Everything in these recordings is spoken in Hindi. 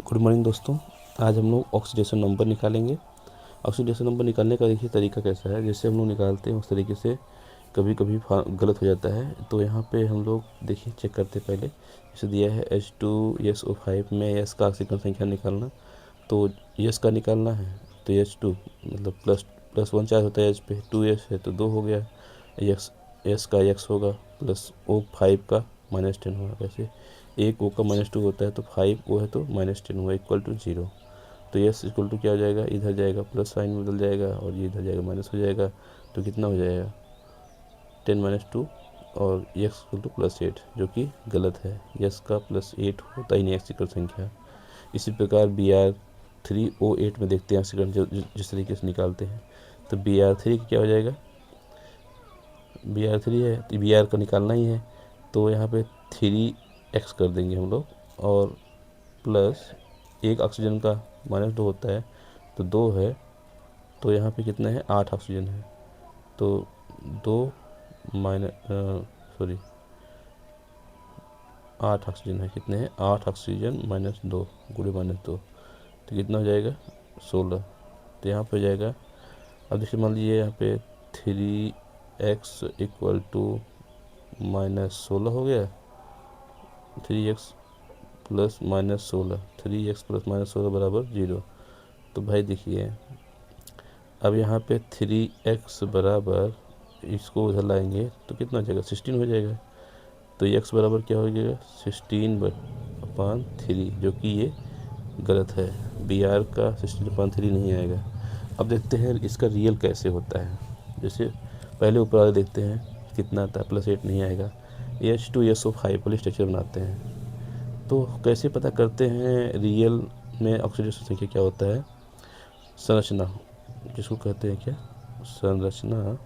गुड मॉर्निंग दोस्तों। आज हम लोग ऑक्सीडेशन नंबर निकालेंगे। ऑक्सीडेशन नंबर निकालने का देखिए तरीका कैसा है, जैसे हम लोग निकालते हैं उस तरीके से कभी कभी गलत हो जाता है। तो यहाँ पे हम लोग देखिए चेक करते पहले, जैसे दिया है H2SO5 में यस का ऑक्सीजन संख्या निकालना। तो यस का निकालना है तो H2 मतलब प्लस वन चार्ज होता है एच पे, 2S है तो 2 हो गया। यस एस का एक्स होगा प्लस O5 का -10 होगा। वैसे एक O का -2 होता है तो 5 O है तो -10 हुआ इक्वल टू 0। तो यस इक्वल टू क्या हो जाएगा, इधर जाएगा प्लस साइन बदल जाएगा और ये इधर जाएगा माइनस हो जाएगा। तो कितना हो जाएगा 10 - 2 और एक्स इक्वल टू +8, जो कि गलत है। यस का +8 होता ही नहीं एक्सिकल संख्या। इसी प्रकार BR3O8 में देखते हैं एक्सिकल जिस तरीके से निकालते हैं। तो BR3 क्या हो जाएगा, BR3 है तो BR का निकालना ही है। तो यहाँ पे 3x कर देंगे हम लोग और प्लस एक ऑक्सीजन का -2 होता है तो 2 है। तो यहाँ पे कितना है 8 ऑक्सीजन है तो 2 सॉरी 8 ऑक्सीजन है। कितने हैं 8 ऑक्सीजन -2 गुणे -2 तो कितना हो जाएगा 16। तो यहाँ पे हो जाएगा। अब देखिए मान लीजिए यहाँ पे 3x इक्वल टू -16 हो गया। 3x प्लस -16 3x प्लस -16 बराबर 0। तो भाई देखिए अब यहाँ पे 3x बराबर, इसको उधर लाएंगे तो कितना हो जाएगा 16 हो जाएगा। तो x बराबर क्या हो जाएगा 16/3, जो कि ये गलत है। BR का 16/3 नहीं आएगा। अब देखते हैं इसका रियल कैसे होता है। जैसे पहले ऊपर वाले देखते हैं कितना आता है, +8 नहीं आएगा। H2SO5 वाली स्ट्रक्चर बनाते हैं। तो कैसे पता करते हैं रियल में ऑक्सीडेशन संख्या क्या होता है। संरचना जिसको कहते हैं क्या, संरचना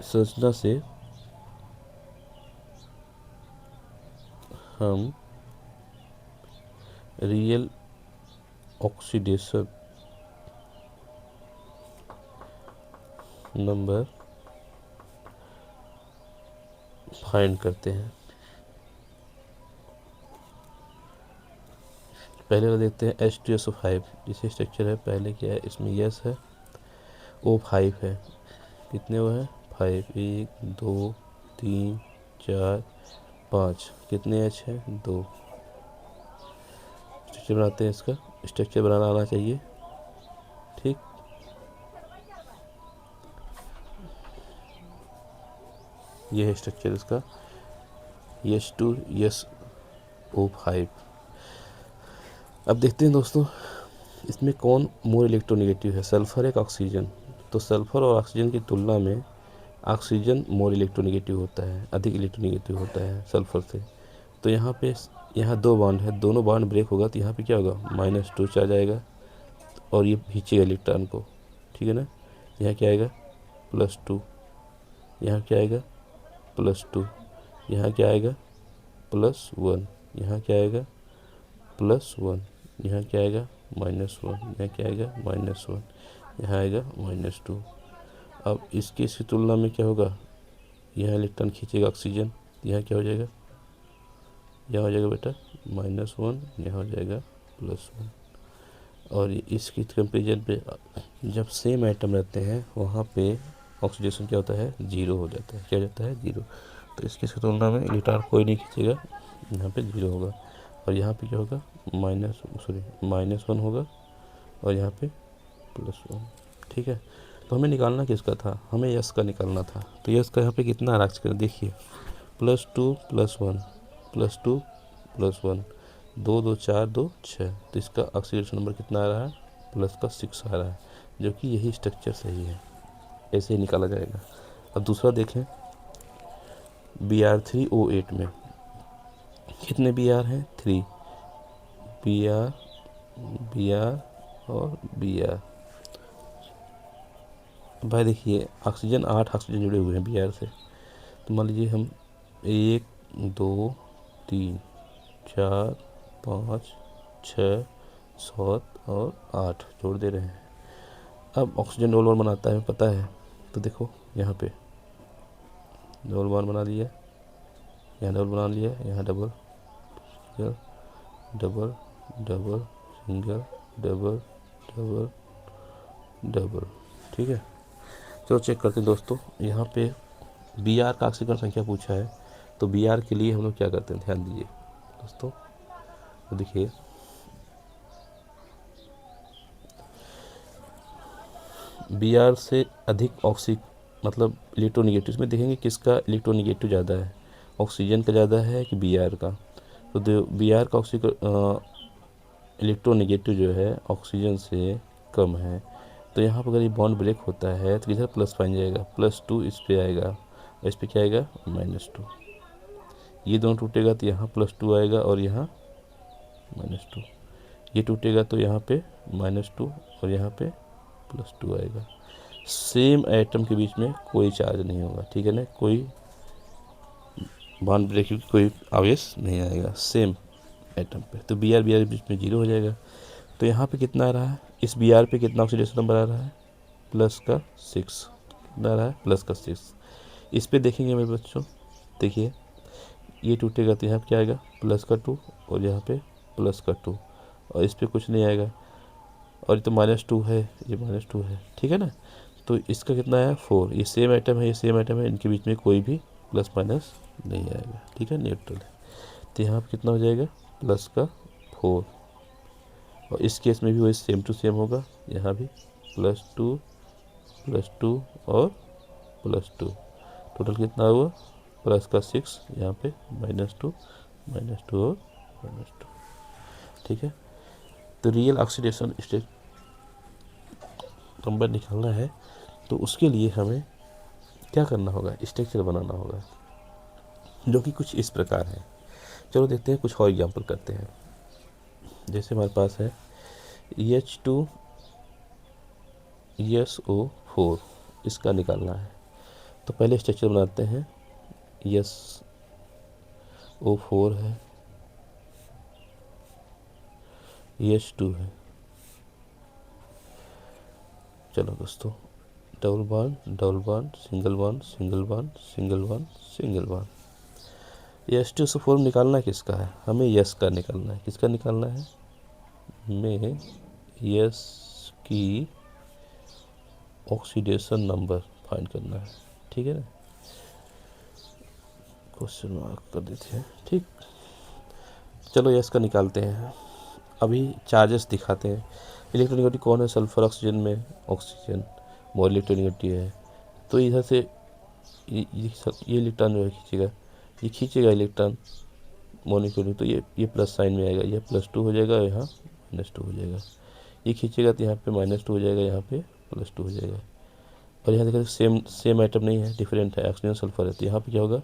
संरचना से हम रियल ऑक्सीडेशन नंबर फाइंड करते हैं। पहले वाला देखते हैं H2SO5, इसे स्ट्रक्चर है। पहले क्या है, इसमें यस है, O5 है। कितने वो है 5, 1 2 3 4 5, कितने H है 2। स्ट्रक्चर बनाते हैं, इसका स्ट्रक्चर बनाना आना चाहिए, ठीक। ये है स्ट्रक्चर इसका H2SO5। अब देखते हैं दोस्तों इसमें कौन मोर इलेक्ट्रोनेगेटिव है, सल्फर है ऑक्सीजन। तो सल्फर और ऑक्सीजन की तुलना में ऑक्सीजन मोर इलेक्ट्रोनेगेटिव होता है, अधिक इलेक्ट्रोनेगेटिव होता है सल्फर से। तो यहाँ पे यहाँ 2 बॉन्ड है, दोनों बॉन्ड ब्रेक होगा तो यहाँ पे क्या होगा -2 चार्ज आएगा और ये खींचेगा इलेक्ट्रॉन को, ठीक है ना। यहाँ क्या आएगा +2, यहाँ क्या आएगा +2, यहाँ क्या आएगा +1, यहाँ क्या आएगा +1, यहाँ क्या आएगा -1, यहाँ क्या आएगा -1, यहाँ आएगा -2। अब इसकी तुलना में क्या होगा, यहाँ इलेक्ट्रॉन खींचेगा ऑक्सीजन, यहाँ क्या हो जाएगा, यहाँ हो जाएगा बेटा -1, यहाँ हो जाएगा +1। और इसकी कंपेरिजन पे जब सेम आइटम रहते हैं वहाँ पे ऑक्सीडेशन क्या होता है 0 हो जाता है। क्या हो जाता है 0। तो इसकी तुलना में इलेक्ट्रॉन कोई नहीं खींचेगा, यहाँ पे 0 होगा। और यहाँ पे क्या होगा -1 होगा और यहाँ पे +1, ठीक है। तो हमें निकालना किसका था, हमें यस का निकालना था। तो यस का यहाँ पे कितना आ रहा है देखिए, +2 +1 +2 +1, 2 2 4 2 6। तो इसका ऑक्सीडेशन नंबर कितना आ रहा है +6 आ रहा है, जो कि यही स्ट्रक्चर सही है। ऐसे ही निकाला जाएगा। अब दूसरा देखें BR3O8 में कितने BR हैं 3, BR BR और BR। भाई देखिए ऑक्सीजन 8 ऑक्सीजन जुड़े हुए हैं BR से। तो मान लीजिए हम 1 2 3 4 5 6 7 और 8 जोड़ दे रहे हैं। अब ऑक्सीजन डबल बॉन्ड बनाता है पता है। तो देखो यहाँ पे डबल बॉन्ड बना लिया, यहाँ डबल बना लिया, यहाँ double, single double double single double double double. ठीक है, चलो चेक करते हैं दोस्तों। यहाँ पे बी आर का ऑक्सीकरण संख्या पूछा है, तो बी आर के लिए हम लोग क्या करते हैं, ध्यान दीजिए दोस्तों। तो देखिए बी आर से अधिक मतलब इलेक्ट्रोनिगेटिव, इसमें देखेंगे किसका इलेक्ट्रोनिगेटिव ज़्यादा है, ऑक्सीजन का ज़्यादा है कि बी आर का। तो बी आर का इलेक्ट्रोनिगेटिव जो है ऑक्सीजन से कम है। तो यहाँ पर अगर ये बॉन्ड ब्रेक होता है तो इधर प्लस बन जाएगा, +2 इस पे आएगा, इस पे क्या आएगा -2। ये दोनों टूटेगा तो यहाँ +2 आएगा और यहाँ -2। ये टूटेगा तो यहाँ पे -2 और यहाँ पे +2 आएगा। सेम एटम के बीच में कोई चार्ज नहीं होगा, ठीक है ना, कोई बॉन्ड ब्रेक की कोई आवेश नहीं आएगा सेम एटम पे। तो बी आर के बीच में 0 हो जाएगा। तो यहाँ पे कितना आ रहा है, इस बी आर पे कितना ऑक्सीडेशन नंबर आ रहा है, +6। कितना आ रहा है, +6। इस पे देखेंगे मेरे बच्चों, देखिए ये टूटेगा तो यहाँ पे क्या आएगा, +2 और यहाँ पे +2 और इस पे कुछ नहीं आएगा। और ये तो -2 है, ये -2 है, ठीक है ना। तो इसका कितना आया, 4। ये सेम आइटम है, ये सेम आइटम है, इनके बीच में कोई भी प्लस माइनस नहीं आएगा, ठीक है, न्यूट्रल है। तो यहाँ पे कितना हो जाएगा, +4। और इस केस में भी वही सेम टू सेम होगा, यहाँ भी +2 +2 और +2, टोटल कितना हुआ +6, यहाँ पे -2 -2 और -2, ठीक है। तो रियल ऑक्सीडेशन स्टेट नंबर निकालना है, तो उसके लिए हमें क्या करना होगा, स्ट्रक्चर बनाना होगा, जो कि कुछ इस प्रकार है। चलो देखते हैं, कुछ और एग्जाम्पल करते हैं। जैसे हमारे पास है H2SO4, इसका निकालना है। तो पहले स्ट्रक्चर बनाते हैं। SO4 है, H2 है। चलो दोस्तों, double bond double bond, single bond single bond single bond single bond. H2SO4 निकालना किसका है, हमें यस का निकालना है। किसका निकालना है, हमें यस की ऑक्सीडेशन नंबर फाइंड करना है, ठीक है ना। क्वेश्चन मार्क कर देते हैं, ठीक। चलो यस का निकालते हैं। अभी चार्जेस दिखाते हैं। इलेक्ट्रोनिगेटिव कौन है, सल्फर ऑक्सीजन में ऑक्सीजन मोर इलेक्ट्रोनिगेटिव है। तो इधर से ये इलेक्ट्रॉन जो है खींचेगा, ये खींचेगा इलेक्ट्रॉन मोनिक्यूल, तो ये प्लस साइन में आएगा, ये +2 हो जाएगा, यहाँ -2 हो जाएगा। ये खींचेगा तो यहाँ पे -2 हो जाएगा, यहाँ पे +2 हो जाएगा। और यहाँ देखा सेम आइटम नहीं है, डिफरेंट है, ऑक्सीजन सल्फर है। तो यहाँ पे क्या होगा,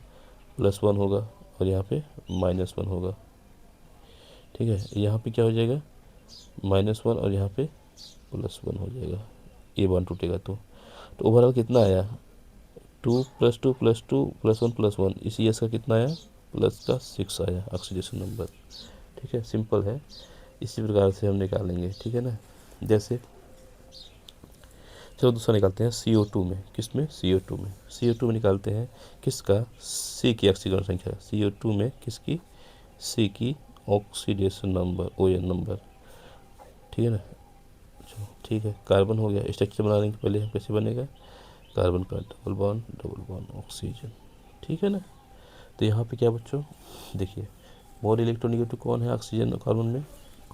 +1 होगा और यहाँ पे -1 होगा, ठीक है। यहाँ पे क्या हो जाएगा, -1 और यहाँ पे +1 हो जाएगा। ये बॉन्ड टूटेगा तो ओवरऑल कितना आया, 2 + 2 + 2 +1 +1, इसी यस का कितना आया, +6 आया ऑक्सीडेशन नंबर, ठीक है। सिंपल है, इसी प्रकार से हम निकालेंगे, ठीक है ना। जैसे चलो दूसरा निकालते हैं CO2 में। किस में, CO2 में। CO2 में निकालते हैं किसका, C की ऑक्सीकरण संख्या। CO2 में किसकी, C की ऑक्सीडेशन नंबर, ON नंबर, ठीक है ना। चलो ठीक है, कार्बन हो गया। स्ट्रक्चर बनाने के पहले हम कैसे बनेगा, कार्बन का डबल बॉन्ड ऑक्सीजन, ठीक है ना। तो यहाँ पे क्या बच्चों, देखिए मोर इलेक्ट्रोनिगेटिव कौन है ऑक्सीजन और कार्बन में,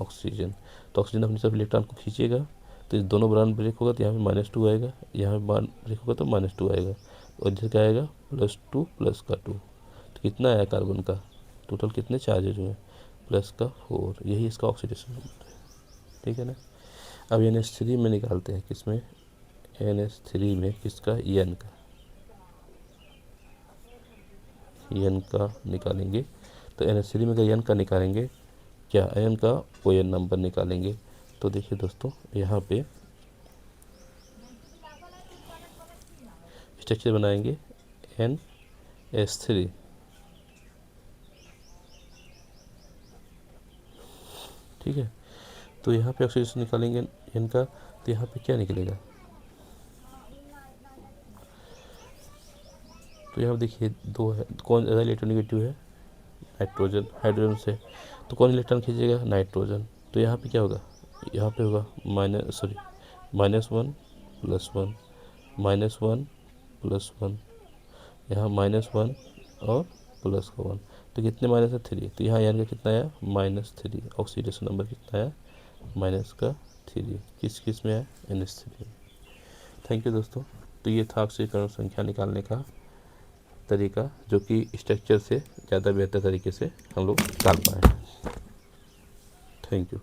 ऑक्सीजन। तो ऑक्सीजन अपनी तरफ इलेक्ट्रॉन को खींचेगा, तो इस दोनों बॉन्ड ब्रेक होगा तो यहाँ पे -2 आएगा, यहाँ पे बॉन्ड ब्रेक होगा तो -2 आएगा, और इधर क्या आएगा, +2 +2। तो कितना आया कार्बन का, टोटल कितने चार्जेज हुए, +4। यही इसका ऑक्सीडेशन नंबर है, ठीक है ना। अब NH3 में निकालते हैं, किसमें, NH3 में किसका, N का, N का निकालेंगे। तो NH3 में अगर N का निकालेंगे, क्या N का ON नंबर निकालेंगे। तो देखिए दोस्तों, यहाँ पे स्ट्रक्चर बनाएंगे NH3, ठीक है। तो यहाँ पे ऑक्सीडेशन निकालेंगे N का, तो यहाँ पे क्या निकलेगा, तो यहाँ देखिए 2 है, कौन ज़्यादा इलेक्ट्रोनिगेटिव है, नाइट्रोजन, हाइड्रोजन से तो कौन इलेक्ट्रॉन खींचेगा, नाइट्रोजन। तो यहाँ पे क्या होगा, यहाँ पे होगा -1 +1, -1 +1, यहाँ -1 और प्लस का 1, तो कितने माइनस है 3, तो यहाँ यानी कि कितना आया -3, ऑक्सीडेशन नंबर कितना आया -3, किस में है, NH3। थैंक यू दोस्तों। तो ये था ऑक्सीकरण संख्या निकालने का तरीका, जो कि स्ट्रक्चर से ज़्यादा बेहतर तरीके से हम लोग निकाल पाए। Thank you.